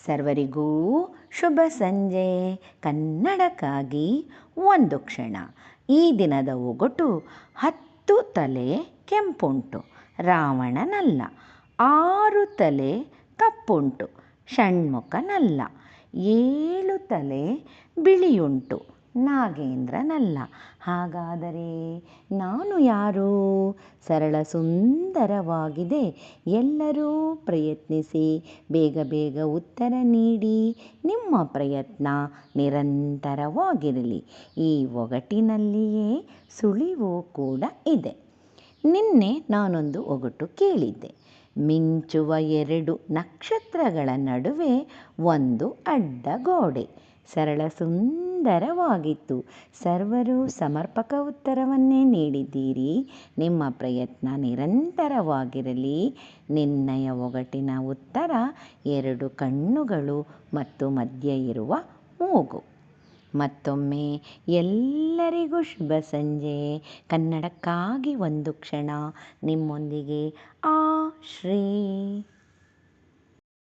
ಸರ್ವರಿಗೂ ಶುಭ ಸಂಜೆ. ಕನ್ನಡಕ್ಕಾಗಿ ಒಂದು ಕ್ಷಣ. ಈ ದಿನದ ಒಗಟು: 10 ತಲೆ ಕೆಂಪುಂಟು ರಾವಣನಲ್ಲ, 6 ತಲೆ ಕಪ್ಪುಂಟು ಷಣ್ಮುಖನಲ್ಲ, 7 ತಲೆ ಬಿಳಿಯುಂಟು ನಾಗೇಂದ್ರನಲ್ಲ. ಹಾಗಾದರೆ ನಾನು ಯಾರು? ಸರಳ ಸುಂದರವಾಗಿದೆ. ಎಲ್ಲರೂ ಪ್ರಯತ್ನಿಸಿ. ಬೇಗ ಬೇಗ ಉತ್ತರ ನೀಡಿ. ನಿಮ್ಮ ಪ್ರಯತ್ನ ನಿರಂತರವಾಗಿರಲಿ. ಈ ಒಗಟಿನಲ್ಲಿಯೇ ಸುಳಿವು ಕೂಡ ಇದೆ. ನಿನ್ನೆ ನಾನೊಂದು ಒಗಟು ಕೇಳಿದ್ದೆ. ಮಿಂಚುವ 2 ನಕ್ಷತ್ರಗಳ ನಡುವೆ ಒಂದು ಅಡ್ಡ ಗೋಡೆ. ಸರಳ ಸುಂದರವಾಗಿತ್ತು. ಸರ್ವರು ಸಮರ್ಪಕ ಉತ್ತರವನ್ನೇ ನೀಡಿದ್ದೀರಿ. ನಿಮ್ಮ ಪ್ರಯತ್ನ ನಿರಂತರವಾಗಿರಲಿ. ನಿನ್ನೆಯ ಒಗಟಿನ ಉತ್ತರ 2 ಕಣ್ಣುಗಳು ಮತ್ತು ಮಧ್ಯೆ ಇರುವ ಮೂಗು. ಮತ್ತೊಮ್ಮೆ ಎಲ್ಲರಿಗೂ ಶುಭ ಸಂಜೆ. ಕನ್ನಡಕ್ಕಾಗಿ ಒಂದು ಕ್ಷಣ. ನಿಮ್ಮೊಂದಿಗೆ ಆ ಶ್ರೀ.